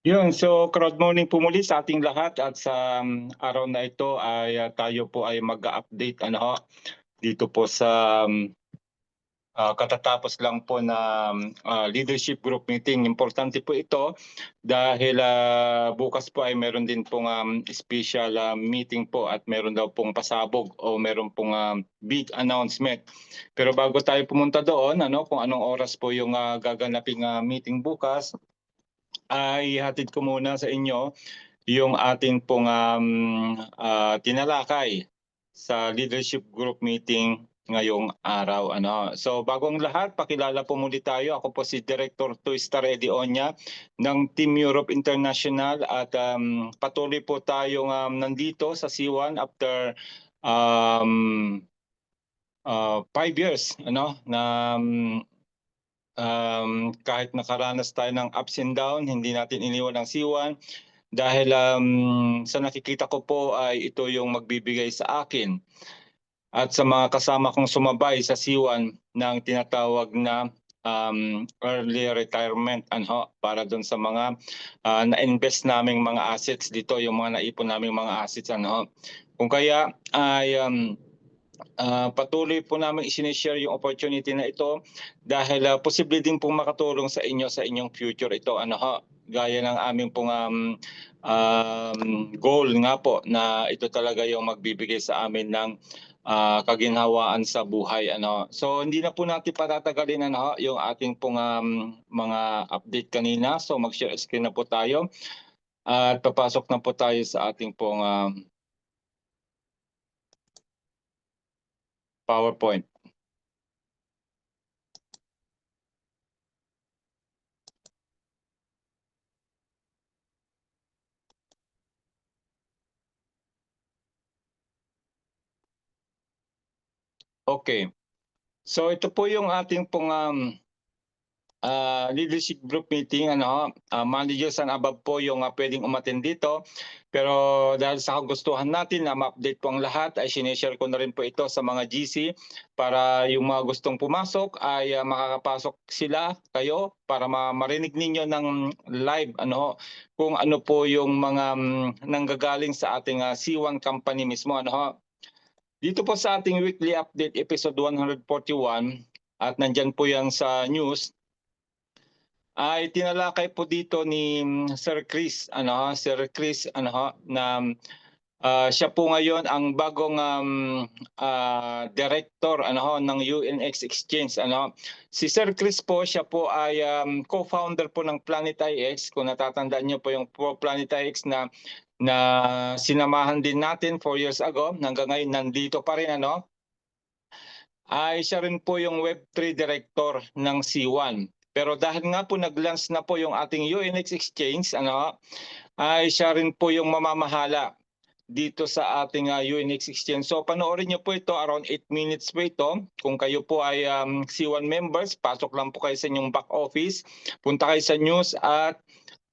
Yun, so crowd morning po muli sa ating lahat at sa araw na ito ay tayo po ay mag-update dito po sa katatapos lang po na leadership group meeting. Importante po ito dahil bukas po ay meron din pong special meeting po at meron daw pong pasabog o meron pong big announcement. Pero bago tayo pumunta doon, kung anong oras po yung gaganaping meeting bukas, ay hatid ko muna sa inyo yung ating pong tinalakay sa leadership group meeting ngayong araw. So bagong lahat, pakilala po muli tayo. Ako po si Director Tuistar Eddie Oña ng Team Europe International at patuloy po tayong nandito sa C1 after 5 years na kahit nakaranas tayo ng ups and down, hindi natin iniwan ang C1 dahil sa nakikita ko po ay ito yung magbibigay sa akin at sa mga kasama kong sumabay sa C1 ng tinatawag na early retirement para doon sa mga na-invest naming mga assets dito, yung mga naipon naming mga assets. Kung kaya ay patuloy po namin isinishare yung opportunity na ito dahil posible din pong makatulong sa inyo sa inyong future ito. Gaya ng aming pong goal nga po na ito talaga yung magbibigay sa amin ng kaginhawaan sa buhay. So hindi na po natin patatagalin yung ating pong mga update kanina. So mag-share screen na po tayo at papasok na po tayo sa ating pong PowerPoint. Okay. So ito po yung ating pong leadership group meeting. Managers and above po yung pwedeng umattend dito. Pero dahil sa kagustuhan natin na ma-update po ang lahat, ay sinishare ko na rin po ito sa mga GC para yung mga gustong pumasok ay makakapasok sila kayo para marinig ninyo ng live kung ano po yung mga nanggagaling sa ating C1 company mismo. Dito po sa ating weekly update episode 141 at nandyan po yan sa news, ay tinalakay po dito ni Sir Chris, na siya po ngayon ang bagong director ng UNX Exchange. Si Sir Chris po, siya po ay co-founder po ng Planet IX. Kung natatandaan niyo po yung Planet IX na sinamahan din natin 4 years ago, hanggang ngayon nandito pa rin ay siya rin po yung Web3 director ng C1. Pero dahil nga po nag-launch na po yung ating UNX Exchange, ay siya rin po yung mamamahala dito sa ating UNX Exchange. So panoorin niyo po ito, around 8 minutes po ito. Kung kayo po ay C1 members, pasok lang po kayo sa inyong back office, punta kayo sa news at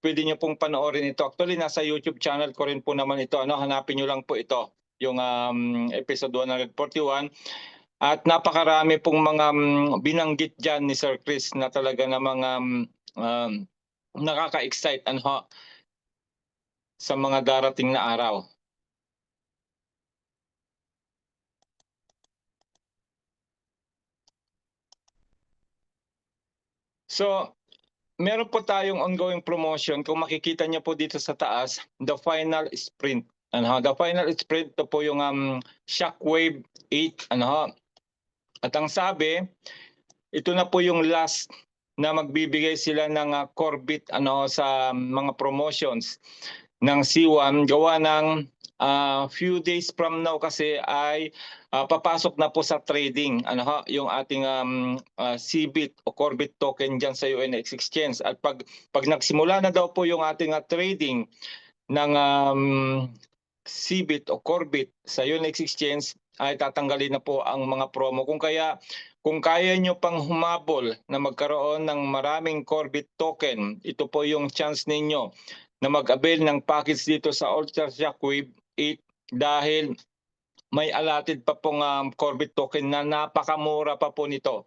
pwede niyo pong panoorin ito. Actually, nasa YouTube channel ko rin po naman ito. Hanapin niyo lang po ito, yung episode 141. At napakarami pong mga binanggit dyan ni Sir Chris na talaga na mga nakaka-excite sa mga darating na araw. So, meron po tayong ongoing promotion. Kung makikita niyo po dito sa taas, the final sprint. The final sprint to po yung Shockwave 8. At ang sabi, ito na po yung last na magbibigay sila ng Corbit sa mga promotions ng C1. Gawa ng few days from now kasi ay papasok na po sa trading yung ating CBIT o Corbit token dyan sa UNX Exchange. At pag nagsimula na daw po yung ating trading ng CBIT o Corbit sa UNX Exchange, ay tatanggalin na po ang mga promo. Kung kaya nyo pang humabol na magkaroon ng maraming Corbit token, ito po yung chance ninyo na mag-avail ng package dito sa Ultra Shockwave 8 dahil may allotted pa pong Corbit token na napakamura pa po nito.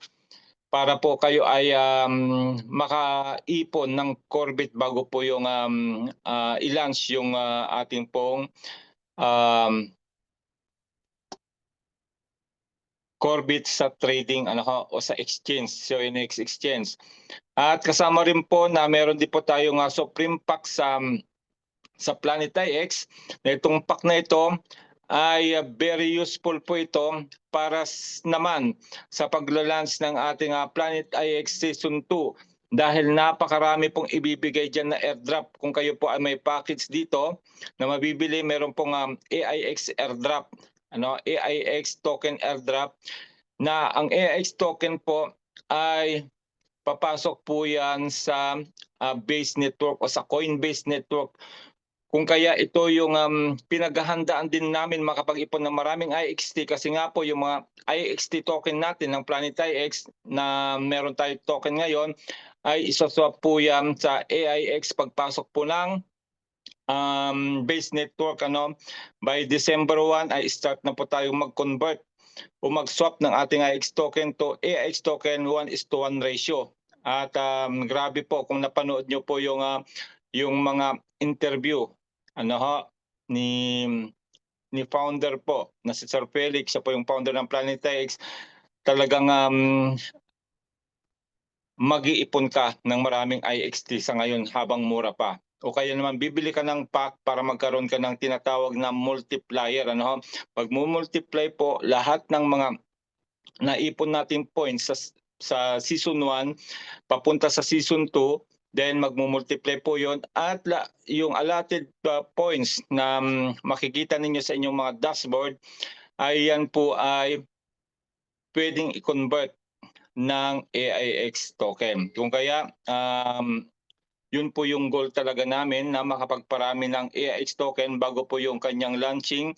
para po kayo ay makaipon ng Corbit bago po yung i-launch yung ating pong Corbit sa trading o sa exchange, so NX exchange. At kasama rin po na meron din po tayong Supreme Pack sa Planet IX. Itong pack na ito ay very useful po ito para naman sa paglalunch ng ating Planet IX Season 2 dahil napakarami pong ibibigay dyan na airdrop. Kung kayo po ay may package dito na mabibili, meron pong AIX airdrop, AIX token airdrop, na ang AIX token po ay papasok po yan sa Base Network o sa Coinbase Network. Kung kaya ito yung pinaghahandaan din namin makapag-ipon ng maraming IXT kasi nga po yung mga IXT token natin ng Planet IX na meron tayo token ngayon ay isoswap po yan sa AIX pagpasok po ng Base Network. By December 1 ay start na po tayong mag-convert o mag-swap ng ating IX token to AIX token 1:1 ratio. At grabe po kung napanood nyo po yung mga interview ni founder po na si Sir Felix, siya po yung founder ng Planet IX. Talagang mag-iipon ka ng maraming IXT sa ngayon habang mura pa. O kaya naman bibili ka ng pack para magkaroon ka ng tinatawag na multiplier. Pag mo-multiply po lahat ng mga naipon nating points sa season 1 papunta sa season 2, then magmumultiply po yon at yung allotted points na makikita ninyo sa inyong mga dashboard ay yan po ay pwedeng i-convert ng AIX token. Kung kaya yun po yung goal talaga namin na makapagparami ng AIX token bago po yung kanyang launching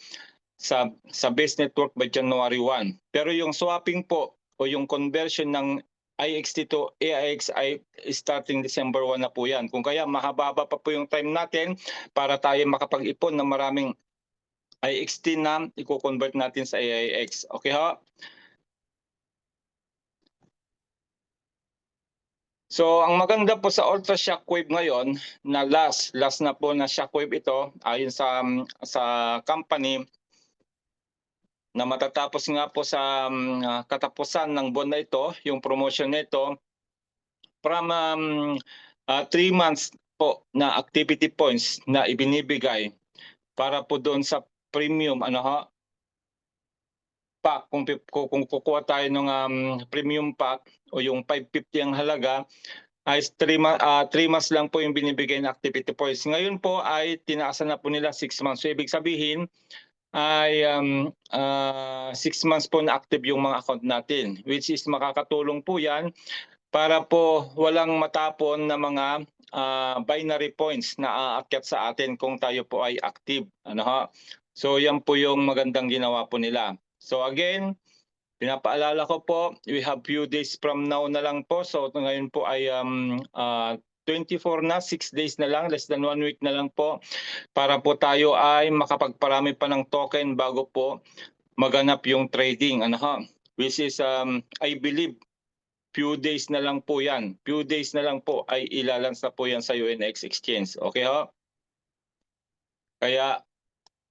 sa Base Network by January 1. Pero yung swapping po o yung conversion ng IXT to AIX ay starting December 1 na po yan. Kung kaya mahaba pa po yung time natin para tayo makapag-ipon ng maraming IXT na i-convert natin sa AIX. Okay ho? So ang maganda po sa Ultra Shockwave ngayon na last na po na shockwave ito ayon sa company na matatapos nga po sa katapusan ng buwan na ito, yung promotion nito from 3 months po na activity points na ibinibigay para po doon sa premium pack. Kung kukuha tayo ng premium pack o yung 550 ang halaga ay 3 months lang po yung binibigay na activity points. Ngayon po ay tinaasan na po nila 6 months. So ibig sabihin ay 6 months po na active yung mga account natin, which is makakatulong po yan para po walang matapon na mga binary points na aakyat sa atin kung tayo po ay active. So yan po yung magandang ginawa po nila. So again, pinapaalala ko po, we have few days from now na lang po. So ngayon po ay 24 na, 6 days na lang, less than 1 week na lang po para po tayo ay makapagparami pa ng token bago po maganap yung trading. Which is I believe few days na lang po yan. Few days na lang po ay ilalans na po yan sa UNX Exchange. Okay ho? Kaya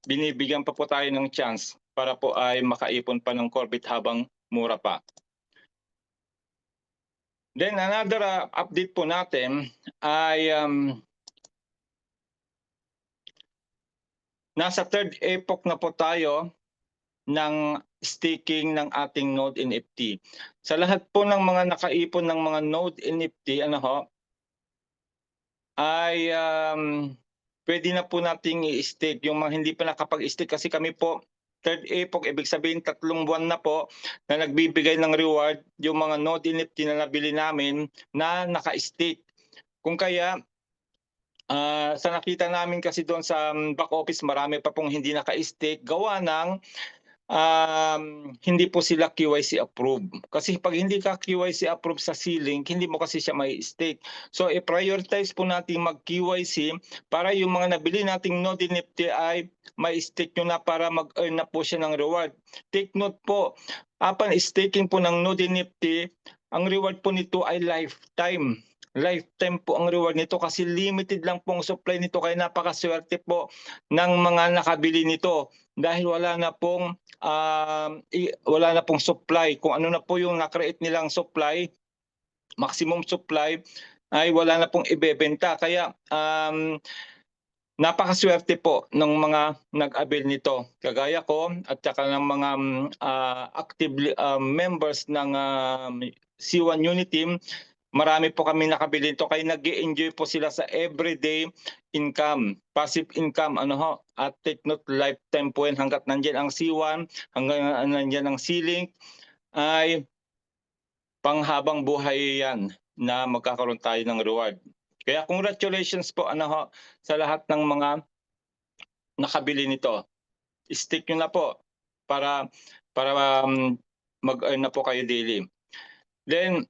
binibigyan pa po tayo ng chance para po ay makaipon pa ng Corbit habang mura pa. Then another update po natin ay nasa third epoch na po tayo ng staking ng ating Node NFT. Sa lahat po ng mga nakaipon ng mga Node NFT, ay pwede na po nating i-stake. Yung mga hindi pa nakapag-stake kasi kami po, third epoch, ibig sabihin 3 buwan na po na nagbibigay ng reward yung mga Node NFT na nabili namin na naka-stake. Kung kaya, sa nakita namin kasi doon sa back office, marami pa pong hindi naka-stake gawa ng hindi po sila QYC approved. Kasi 'pag hindi ka QYC approved sa C-Link, hindi mo kasi siya mai-stake. So i-prioritize po nating mag-QYC para yung mga nabili nating Node NFT ay mai-stake nyo na para mag-earn na po siya ng reward. Take note po, upon staking po ng Node NFT, ang reward po nito ay lifetime. Lifetime po ang reward nito kasi limited lang po ang supply nito, kaya napakaswerte po ng mga nakabili nito dahil wala na pong supply. Kung ano na po yung na-create nilang supply, maximum supply, ay wala na pong ibebenta. Kaya napakaswerte po ng mga nag-avail nito. Kagaya ko at saka ng mga active members ng C1 Uniteam, marami po kami nakabili nito kaya nag-e-enjoy po sila sa everyday income, passive income, at take note, lifetime po yan hanggat nandiyan ang C1, hanggang nandiyan ang C-Link, ay panghabang buhay yan na magkakaroon tayo ng reward. Kaya congratulations po sa lahat ng mga nakabili nito. Stick nyo na po para mag-earn na po kayo daily. Then,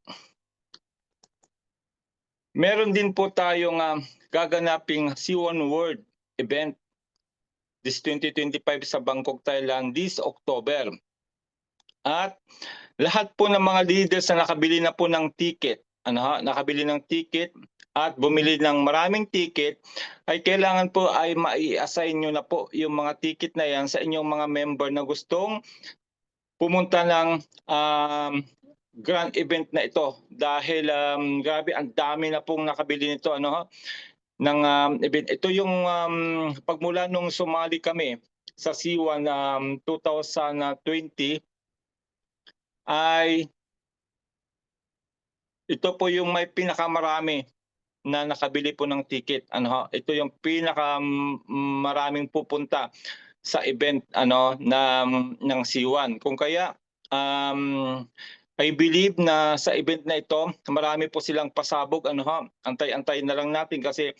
meron din po tayong gaganaping C1 World event this 2025 sa Bangkok, Thailand this October. At lahat po ng mga leaders na nakabili na po ng ticket, nakabili ng ticket at bumili ng maraming ticket, ay kailangan po ay mai-assign nyo na po yung mga ticket na yan sa inyong mga member na gustong pumunta ng grand event na ito. Dahil grabe, ang dami na pong nakabili nito ng event. Ito yung pagmula nung sumali kami sa C1 2020 ay ito po yung may pinakamarami na nakabili po ng ticket. Ito yung pinakamaraming pupunta sa event ng C1. Kung kaya I believe na sa event na ito, marami po silang pasabog. Antay-antay na lang natin kasi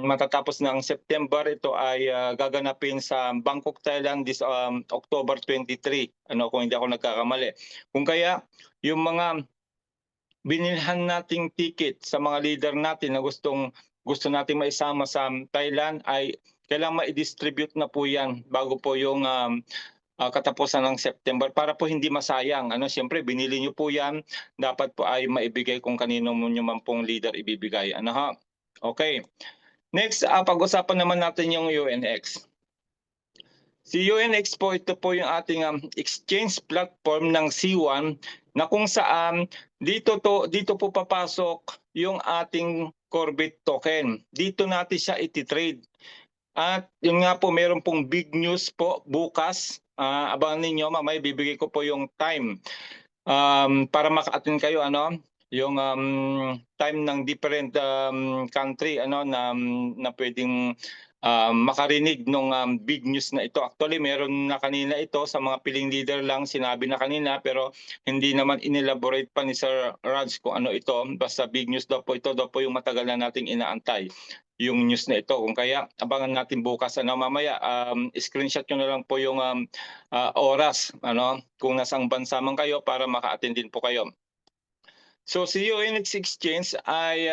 matatapos ng September. Ito ay gaganapin sa Bangkok, Thailand this October 23, kung hindi ako nagkakamali. Kung kaya yung mga binilhan nating ticket sa mga leader natin na gusto nating maisama sa Thailand, ay kailangan ma-distribute na po yan bago po yung katapusan ng September para po hindi masayang. Siyempre binili niyo po yan, dapat po ay maibigay kung kanino nyo man pong leader ibibigay. Okay. Next, pag-usapan naman natin yung UNX. Si UNX po, ito po yung ating exchange platform ng C1 na kung saan dito po papasok yung ating Corbit token. Dito natin siya iti-trade. At yun nga po, meron pong big news po bukas. Abangan ninyo, mamaya bibigay ko po yung time para maka-attend kayo, yung time ng different country na pwedeng makarinig ng big news na ito. Actually, meron na kanina ito sa mga piling leader lang, sinabi na kanina, pero hindi naman inelaborate pa ni Sir Raj kung ano ito. Basta big news daw po ito, daw po yung matagal na nating inaantay yung news na ito. Kung kaya, abangan natin bukas. Mamaya, screenshot nyo na lang po yung oras, kung nasang bansa man kayo para maka-attend din po kayo. So si UNX Exchange ay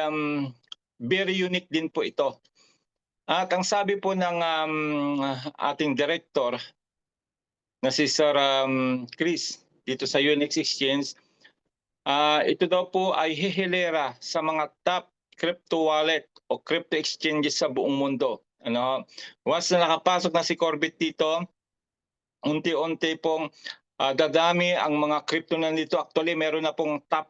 very unique din po ito. At ang sabi po ng ating director na si Sir Chris dito sa UNX Exchange, ito daw po ay hihilera sa mga top crypto wallet o crypto exchanges sa buong mundo. Once na nakapasok na si Corbit dito, unti-unti pong dadami ang mga crypto na dito. Actually, meron na pong top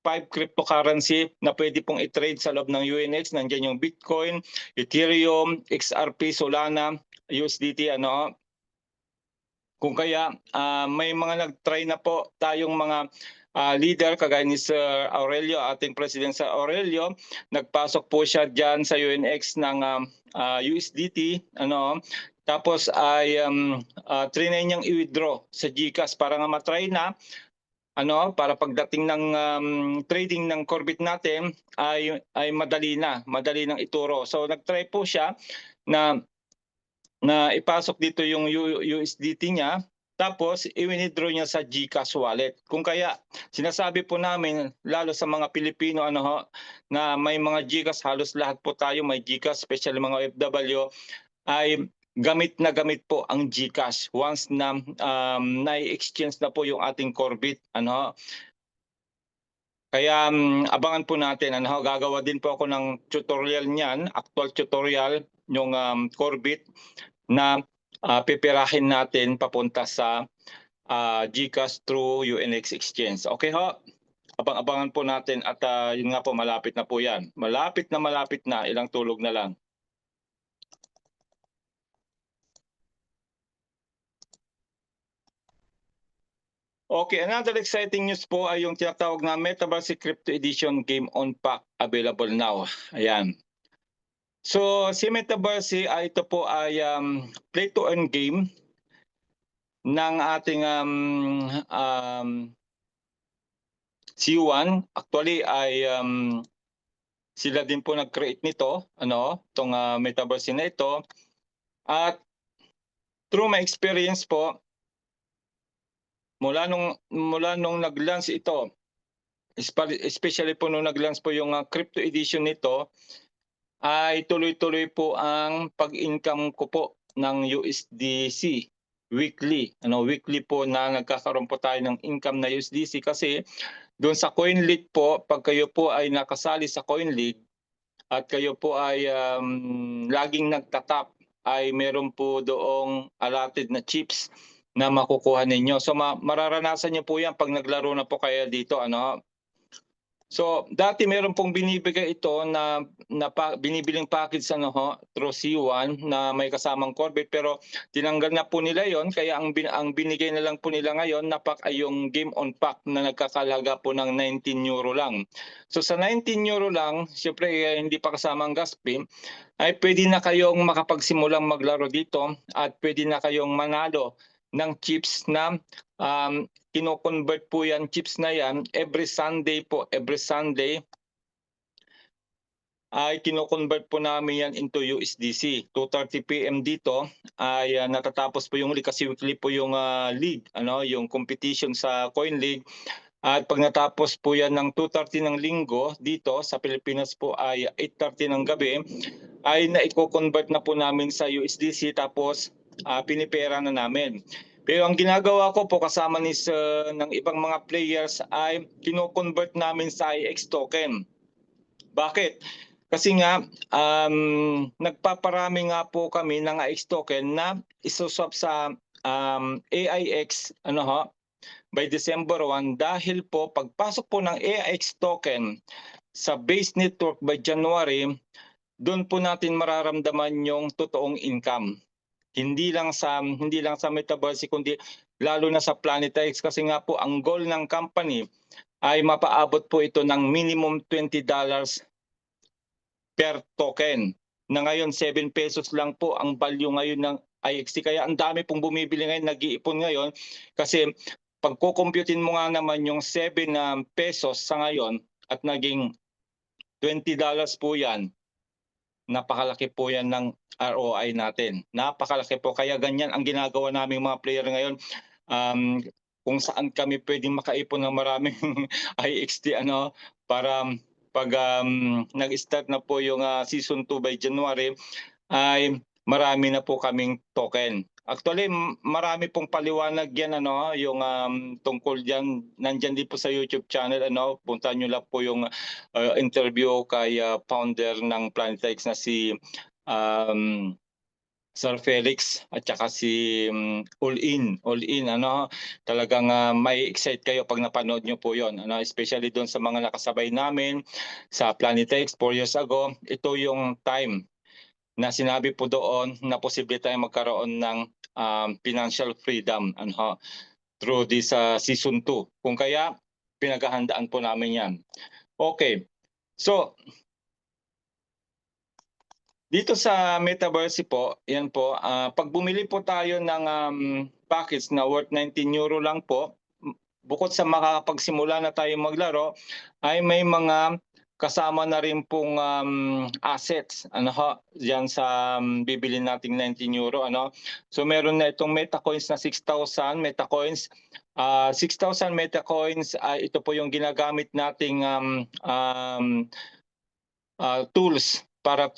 5 cryptocurrency na pwede pong i-trade sa loob ng UNX. Nandiyan yung Bitcoin, Ethereum, XRP, Solana, USDT, Kung kaya may mga nag-try na po tayong mga leader kagaya ni Sir Aurelio, ating President Sir Aurelio, nagpasok po siya diyan sa UNX ng USDT, tapos ay trinay niyang i-withdraw sa GCash para nga matry na para pagdating ng trading ng Corbit natin ay madali nang ituro. So nagtry po siya na na ipasok dito yung USDT niya, tapos i-withdraw niya sa GCash wallet. Kung kaya sinasabi po namin lalo sa mga Pilipino na may mga GCash, halos lahat po tayo may GCash, especially mga OFW, ay gamit po ang GCash once na nai-exchange na po yung ating Corbit. Kaya abangan po natin. Gagawa din po ako ng tutorial niyan, actual tutorial yung Corbit na pipirahin natin papunta sa GCash through UNX Exchange. Okay ho? Abang-abangan po natin at yun nga po, malapit na po yan. Malapit na, ilang tulog na lang. Okay, another exciting news po ay yung tinatawag na Metaverse Crypto Edition Game on Pack available now. Ayan. So si Metaverse ito po ay play to earn game ng ating C1. Actually ay sila din po nag-create nito, itong Metaverse na ito. At through my experience po, mula nung nag-launch ito, especially po nung nag-launch po yung crypto edition nito, ay tuloy-tuloy po ang pag-income ko po ng USDC weekly. Weekly po na nagkakaroon po tayo ng income na USDC kasi doon sa CoinLeague po, pag kayo po ay nakasali sa CoinLeague at kayo po ay laging nagtatap, ay meron po doong allotted na chips na makukuha ninyo. So mararanasan niyo po yan pag naglaro na po kayo dito. So dati meron pong binibigay ito na binibiling package through C1 na may kasamang Corbit, pero tinanggal na po nila yon. Kaya ang binigay na lang po nila ngayon na pack ay yung Game on Pack na nagkakalaga po ng 19 euro lang. So sa 19 euro lang, syempre hindi pa kasama ang gas fee, ay pwede na kayong makapagsimulang maglaro dito at pwede na kayong manalo ng chips na kino-convert po yan, chips na yan, every Sunday ay kino-convert po namin yan into USDC. 2:30 PM dito ay natatapos po yung league kasi weekly po yung league, yung competition sa CoinLeague. At pag natapos po yan ng 2:30 ng linggo dito sa Pilipinas po ay 8:30 ng gabi, ay na-convert na po namin sa USDC, tapos pinipera na namin. Pero ang ginagawa ko po kasama ng ibang mga players ay kino-convert namin sa IX token. Bakit? Kasi nga nagpaparami nga po kami ng IX token na isuswap sa AIX by December 1, dahil po pagpasok po ng AIX token sa base network by January, doon po natin mararamdaman yung totoong income. Hindi lang sa Metaverse kundi lalo na sa PlanetX, kasi nga po ang goal ng company ay mapaabot po ito ng minimum $20 per token. Na ngayon 7 pesos lang po ang value ngayon ng IXT. Kaya ang dami pong bumibili ngayon, nag-iipon ngayon, kasi pag kukumputin mo nga naman yung 7 pesos sa ngayon at naging $20 po yan, napakalaki po yan ng ROI natin. Napakalaki po. Kaya ganyan ang ginagawa naming mga player ngayon. Kung saan kami pwedeng makaipon ng maraming IXT para pag nag-start na po yung season 2 by January, ay marami na po kaming token. Actually, marami pong paliwanag yan yung tungkol diyan. Nandiyan din po sa YouTube channel, puntahan niyo lang po yung interview kay founder ng PlanetX na si Sir Felix at saka si All In, talagang may excite kayo pag napanood nyo po yon, especially doon sa mga nakasabay namin sa PlanetX 4 years ago. Ito yung time na sinabi po doon na posible tayong magkaroon ng financial freedom through this season 2. Kung kaya pinaghahandaan po namin yan. Okay, so dito sa Metaverse po, yan po, pag bumili po tayo ng package na worth 19 euro lang po, bukod sa makakapagsimula na tayo maglaro, ay may mga kasama na rin pong assets ano ho, diyan sa bibilhin nating 19 euro ano. So meron na itong MetaCoins na 6,000 MetaCoins. 6,000 MetaCoins ay ito po yung ginagamit nating tools para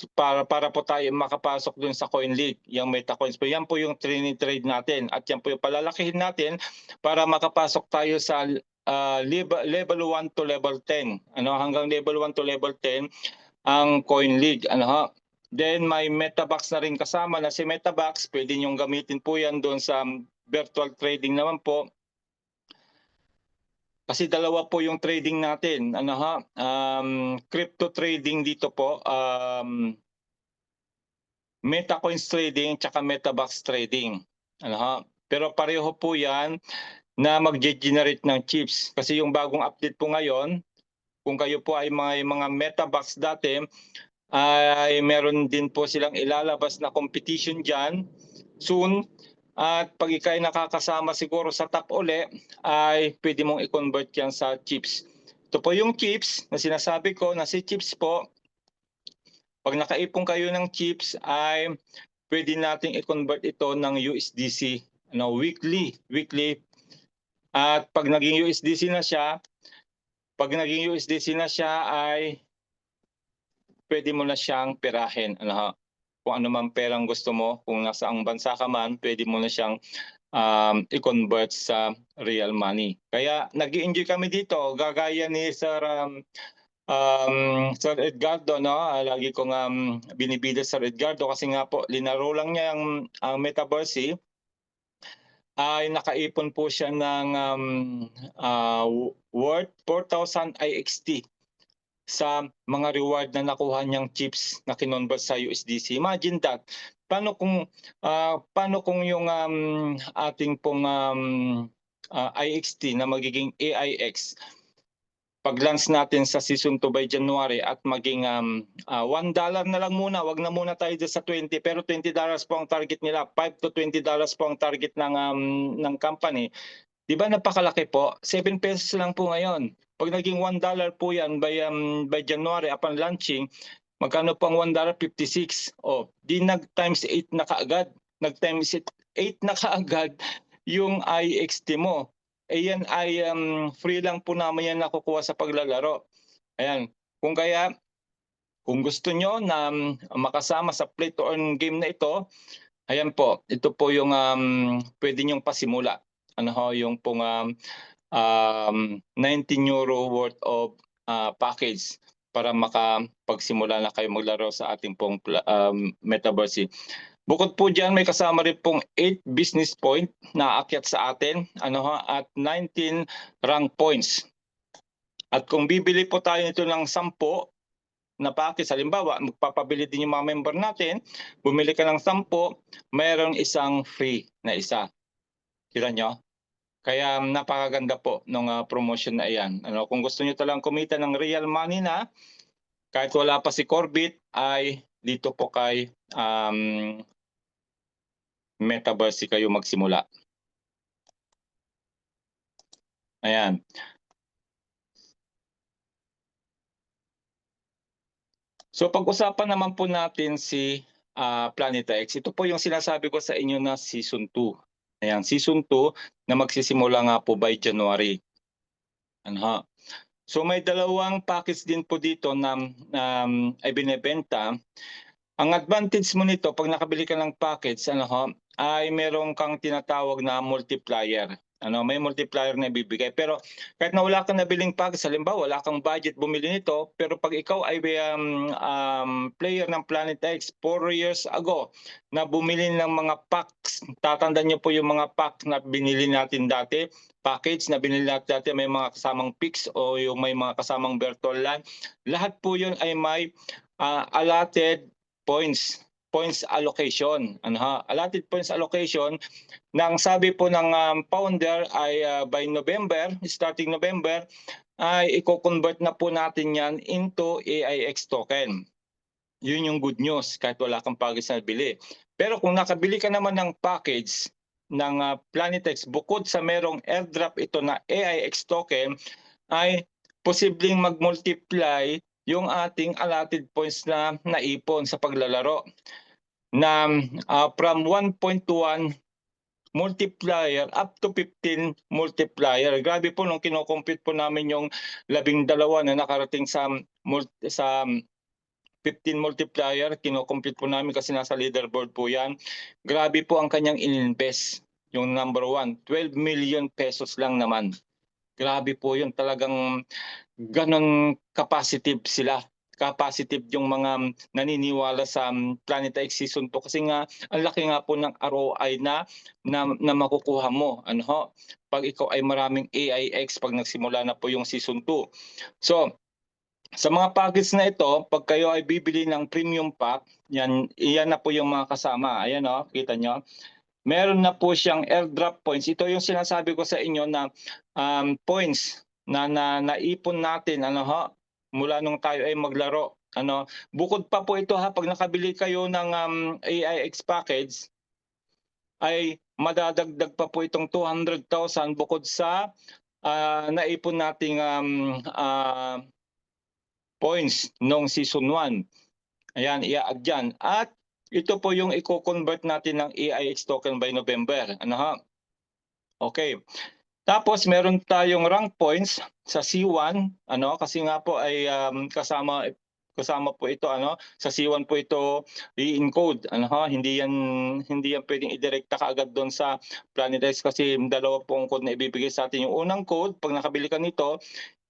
po tayo makapasok dun sa CoinLeague, yung MetaCoins po. Yan po yung trade natin at yan po yung palalakihin natin para makapasok tayo sa level 1 to level 10. Ano, hanggang level 1 to level 10 ang CoinLeague. Ano ho? Then may MetaBax na rin kasama na si MetaBax. Pwede niyong gamitin po yan doon sa virtual trading naman po. Kasi dalawa po yung trading natin. Ano ha? Crypto trading dito po. MetaCoins trading tsaka MetaBax trading. Ano ha? Pero pareho po yan na mag-generate ng chips. Kasi yung bagong update po ngayon, kung kayo po ay mga MetaBax dati, ay meron din po silang ilalabas na competition dyan soon. At pag ikay nakakasama siguro sa top uli, ay pwede mong i-convert yan sa chips. Ito po yung chips na sinasabi ko na si chips po, pag nakaipon kayo ng chips ay pwede nating i-convert ito ng USDC weekly. At pag naging USDC na siya, ay pwede mo na siyang perahin. Kung ano man perang gusto mo, kung nasa ang bansa ka man, pwede mo na siyang i-convert sa real money. Kaya nag-i-enjoy kami dito, gagaya ni Sir Edgardo, no? Lagi kong binibida Sir Edgardo kasi nga po linaro lang niya ang Metaverse, ay nakaipon po siya ng worth 4,000 IXT sa mga reward na nakuha niyang chips na kinonvert sa USDC. Imagine that. Paano kung yung ating pong IXT na magiging AIX pag-launch natin sa season 2 by January at maging $1 na lang muna, wag na muna tayo sa 20, pero $20 po ang target nila, $5 to $20 po ang target ng company. Di ba napakalaki po? 7 pesos lang po ngayon. Pag naging $1 po yan by January upon launching, magkano po ang $1? 56. Di nag-times 8 na kaagad. Nag-times 8 na kaagad yung IXT mo. Yan ay free lang po naman yan nakukuha sa paglalaro. Ayan. Kung gusto nyo na makasama sa play to earn game na ito, ayan po, ito po yung pwede nyong pasimula. Yung pong 19 euro worth of package para makapagsimula na kayo maglaro sa ating pong Metaverse. Bukod po dyan, may kasama rin pong 8 business point na aakyat sa atin at 19 rank points. At kung bibili po tayo nito ng 10 na package, halimbawa, magpapabili din yung mga member natin, bumili ka ng 10, mayroon isang free na isa. Kita nyo? Kaya napakaganda po ng promotion na iyan. Kung gusto niyo talagang kumita ng real money na, kahit wala pa si Corbit, ay dito po kay Metaverse kayo magsimula. Ayan. So pag-usapan naman po natin si Planeta X. Ito po yung sinasabi ko sa inyo na Season 2. Ayan, Season 2 na magsisimula nga po by January. So may dalawang package din po dito na ay binebenta. Ang advantage mo nito, pag nakabili ka ng package, ay meron kang tinatawag na multiplier. May multiplier na ibibigay. Pero kahit na wala kang nabiling package, halimbawa wala kang budget bumili nito, pero pag ikaw ay player ng Planet X 4 years ago na bumili ng mga packs, tatandaan niyo po yung mga pack na binili natin dati, package na binili natin dati, may mga kasamang picks o yung may mga kasamang virtual land. Lahat po yun ay may allotted points allocation. Allotted points allocation nang sabi po ng founder ay by November, starting November, ay i-convert na po natin yan into AIX token. Yun yung good news kahit wala kang package na bili. Pero kung nakabili ka naman ng package ng Planet X, bukod sa merong airdrop ito na AIX token, ay posibleng mag-multiply yung ating allotted points na naipon sa paglalaro na from 1.1 multiplier up to 15 multiplier. Grabe po nung kino-compute po namin yung 12 na nakarating sa 15 multiplier, kino-compute po namin kasi nasa leaderboard po yan. Grabe po ang kanyang ininvest. Yung number 1, 12 million pesos lang naman. Grabe po yun, talagang ganon capacitive sila. Capacitive yung mga naniniwala sa Planet X Season 2 kasi nga ang laki nga po ng ROI na makukuha mo, ano ho, pag ikaw ay maraming AIX pag nagsimula na po yung Season 2. So, sa mga package na ito, pag kayo ay bibili ng premium pack, iyan na po yung mga kasama. Ayan o, kita nyo. Meron na po siyang airdrop points. Ito yung sinasabi ko sa inyo na points na naipon natin ano ho, mula nung tayo ay maglaro. Ano, bukod pa po ito ha, pag nakabili kayo ng AIX package, ay madadagdag pa po itong 200,000 bukod sa naipon nating points nung season 1. Ayan, i-add dyan. At ito po yung i-convert natin ng AIX token by November. Ano ha? Okay. Tapos meron tayong rank points sa C1, ano, kasi nga po ay kasama po ito ano, sa C1 po ito i-encode, ano ha, hindi yan pwedeng idirekta kaagad doon sa Planet X kasi dalawa pong code na ibibigay sa atin. Yung unang code, pag nakabili ka nito,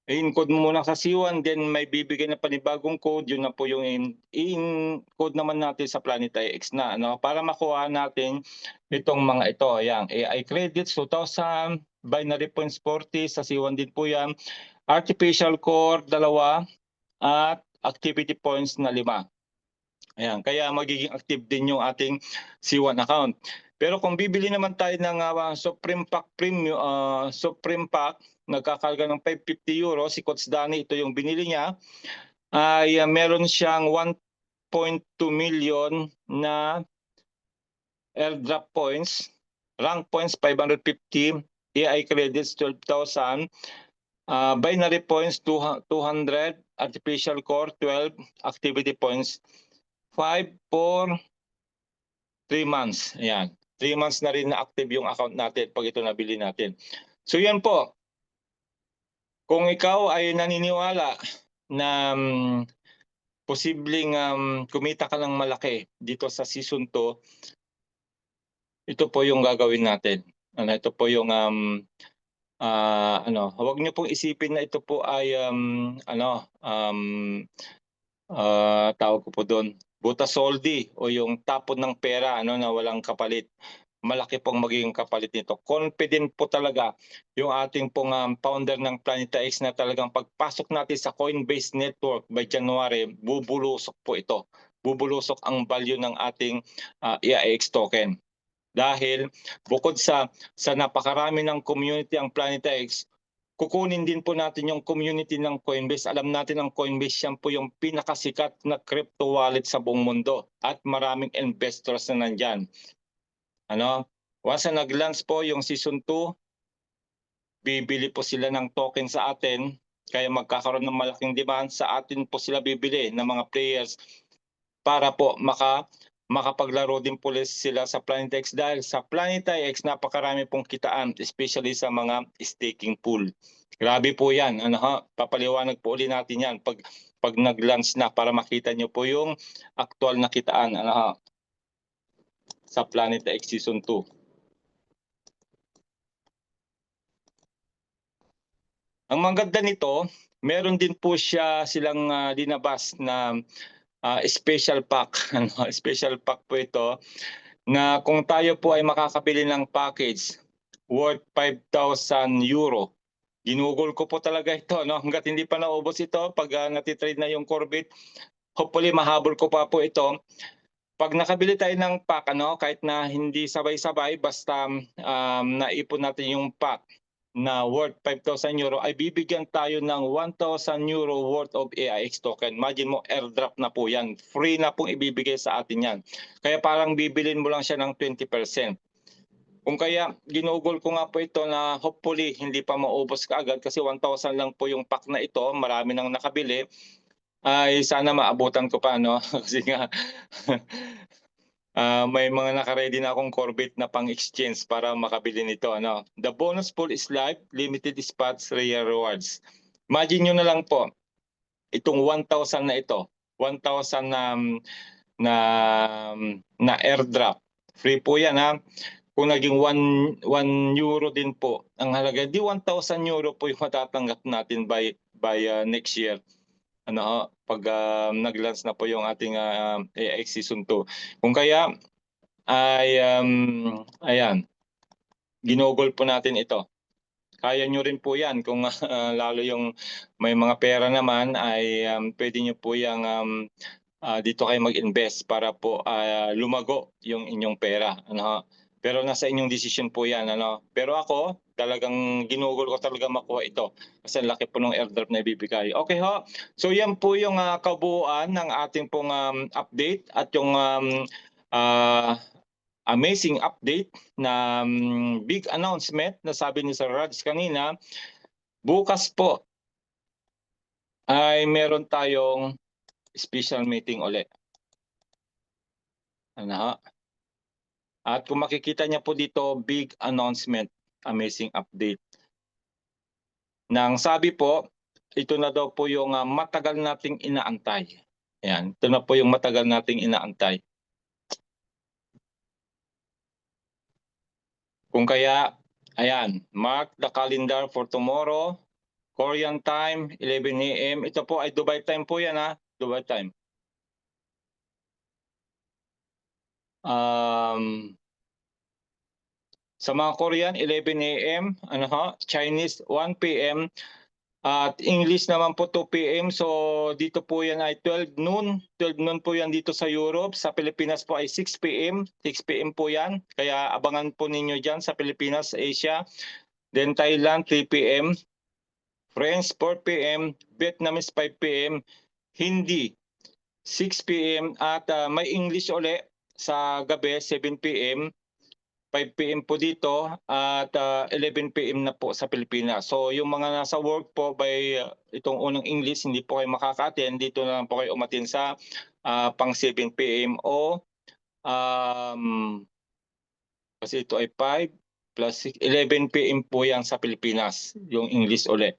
i-encode mo muna sa C1, then may bibigay na panibagong code, yun na po yung i-encode naman natin sa Planet X na, ano, para makuha natin itong mga ito. Ayan, AI credits 2,000, binary points 40, sa C1 din po yan, artificial core 2, at activity points na 5. Ayan, kaya magiging active din yung ating C1 account. Pero kung bibili naman tayo ng Supreme Pack Premium, Supreme Pack, nagkakarga ng 550 euro, si Coach Danny, ito yung binili niya, ay meron siyang 1.2 million na airdrop points, rank points 550, AI credits 12,000, binary points 200, artificial core 12, activity points 5 for 3 months. Ayan. 3 months na rin na active yung account natin pag ito nabili natin. So yan po. Kung ikaw ay naniniwala na posibleng kumita ka ng malaki dito sa season 2, ito po yung gagawin natin. Ano, ito po yung huwag niyo pong isipin na ito po ay tawag ko po doon, buta-soldi o yung tapon ng pera ano na walang kapalit. Malaki pong magiging kapalit nito. Confident po talaga yung ating pong founder ng Planeta X na talagang pagpasok natin sa Coinbase Network by January, bubulusok po ito. Bubulusok ang value ng ating AIX token. Dahil bukod sa napakarami ng community ang Planeta X, kukunin din po natin yung community ng Coinbase. Alam natin ang Coinbase yan po yung pinakasikat na crypto wallet sa buong mundo at maraming investors na nandyan. Ano? Once na nag-launch po yung season 2, bibili po sila ng token sa atin, kaya magkakaroon ng malaking demand. Sa atin po sila bibili ng mga players para po makapaglaro din po sila sa Planet X dahil sa Planet X napakarami pong kitaan, especially sa mga staking pool. Grabe po yan. Ano ha? Papaliwanag po ulit natin yan pag nag-launch na para makita nyo po yung actual na kitaan ano ha? Sa Planet X Season 2. Ang maganda nito, meron din po silang dinabas na special pack. Ano, special pack po ito na kung tayo po ay makakabili ng package worth 5,000 euro. Ginugol ko po talaga ito, no? Hanggat hindi pa naubos ito, pag natitrade na yung Corbit, hopefully mahabol ko pa po ito. Pag nakabili tayo ng pack, ano, kahit na hindi sabay-sabay, basta naipon natin yung pack na worth 5,000 euro, ay bibigyan tayo ng 1,000 euro worth of AIX token. Imagine mo, airdrop na po yan. Free na pong ibibigay sa atin yan. Kaya parang bibilin mo lang siya ng 20%. Kung kaya ginugol ko nga po ito na hopefully hindi pa maubos kaagad kasi 1,000 lang po yung pack na ito, marami nang nakabili. ay sana maabutan ko pa, no? Kasi nga may mga naka-ready na akong Corvette na pang-exchange para makabili nito, ano. The bonus pool is live, limited spots, rare rewards. Imagine niyo na lang po, itong 1,000 na ito, 1,000 na na airdrop. Free po 'yan, ha. Kung naging 1 euro din po ang halaga, di 1,000 euro po yung matatanggap natin by next year. Ano ho, 'pag nag-launch na po yung ating AX Season 2. Kung kaya ay ayan, ginugol po natin ito. Kaya nyo rin po 'yan kung lalo yung may mga pera naman ay pwede nyo po yang dito kayo mag-invest para po lumago yung inyong pera, ano ho. Pero nasa inyong desisyon po 'yan, ano. Pero ako, talagang ginugol ko talaga makuha ito kasi ang laki po ng airdrop na ibibigay. Okay ho, so 'yan po yung kabuuan ng ating pong update at yung ah, amazing update na big announcement na sabi ni Sir Raj kanina. Bukas po ay meron tayong special meeting uli. Ano ho? At kung makikita niya po dito, big announcement, amazing update. Nang sabi po, ito na daw po yung matagal nating inaantay. Ayan, ito na po yung matagal nating inaantay. Kung kaya, ayan, mark the calendar for tomorrow, Korean time, 11 AM. Ito po ay Dubai time po yan, ha? Dubai time. Sa mga Korean, 11 AM, ano ho, Chinese 1 PM, at English naman po 2 PM. So dito po yan ay 12 noon. 12 noon po yan dito sa Europe. Sa Pilipinas po ay 6 PM. 6 PM po yan. Kaya abangan po ninyo dyan sa Pilipinas, Asia. Then Thailand, 3 PM. French, 4 PM. Vietnamese, 5 PM. Hindi, 6 PM. At may English uli sa gabi, 7 PM. 5 PM po dito at 11 PM na po sa Pilipinas. So yung mga nasa work po by itong unang English, hindi po kayo makaka-attend, dito na lang po kayo umattend sa pang 7 PM o kasi ito ay 5 plus 6, 11 PM po yan sa Pilipinas, yung English ulit.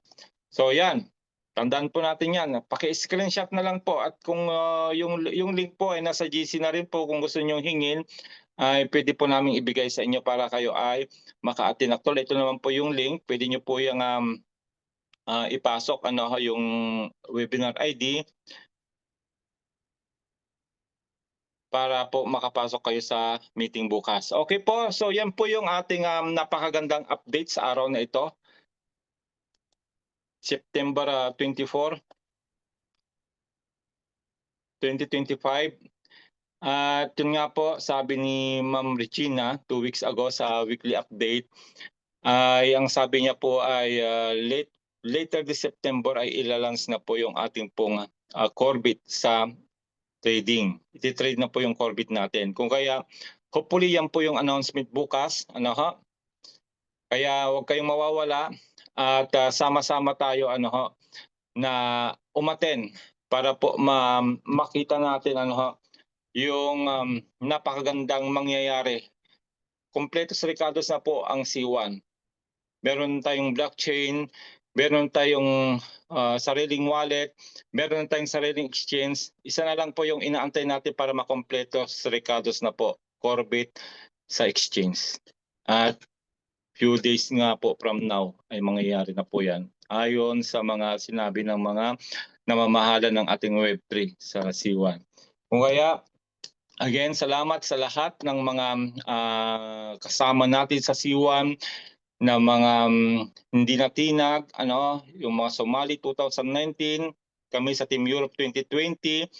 So yan, tandaan po natin yan. Paki-screenshot na lang po at kung yung link po ay nasa GC na rin po kung gusto niyo hingin, ay pwede po naming ibigay sa inyo para kayo ay maka-attend. Actually, ito naman po yung link. Pwede niyo po yung ipasok ano yung webinar ID para po makapasok kayo sa meeting bukas. Okay po, so yan po yung ating napakagandang update sa araw na ito. September 24, 2025. At yun nga po, sabi ni Ma'am Regina 2 weeks ago sa weekly update, ay ang sabi niya po ay later this September ay ilalans na po yung ating pong Corvette sa trading. Iti-trade na po yung Corvette natin. Kung kaya, hopefully yan po yung announcement bukas. Ano ha? Kaya huwag kayong mawawala at sama-sama tayo ano ho, na umattend para po makita natin ano ho, yung napakagandang mangyayari. Kompleto sa Ricardos na po ang C1. Meron tayong blockchain, meron tayong sariling wallet, meron tayong sariling exchange. Isa na lang po yung inaantay natin para makompleto sa Ricardos na po, Corvette sa exchange. At few days nga po from now ay mangyayari na po yan. Ayon sa mga sinabi ng mga namamahala ng ating Web3 sa C1. Kung kaya, again, salamat sa lahat ng mga kasama natin sa C1 na mga hindi natinag, ano, yung mga Somali 2019, kami sa Team Europe 2020,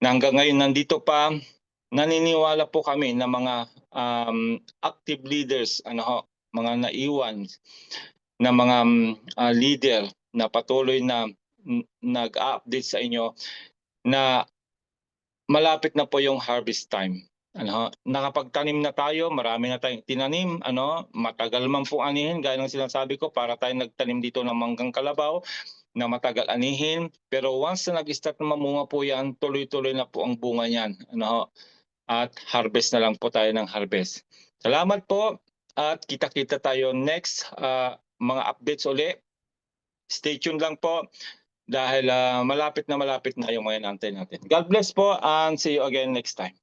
na hanggang ngayon nandito pa. Naniniwala po kami na mga active leaders, ano ho, mga naiwan na mga leader na patuloy na nag-update sa inyo na malapit na po yung harvest time. Ano, nakapagtanim na tayo, marami na tayong tinanim, ano, matagal man po anihin gaya ng sinasabi ko para tayo nagtanim dito ng manggang kalabaw. na matagal anihin. Pero once na nag-start na mamunga po yan, tuloy-tuloy na po ang bunga niyan. Ano ho? At harvest na lang po tayo ng harvest. Salamat po at kita-kita tayo next mga updates uli. Stay tuned lang po dahil malapit na yung mga inaantay natin. God bless po and see you again next time.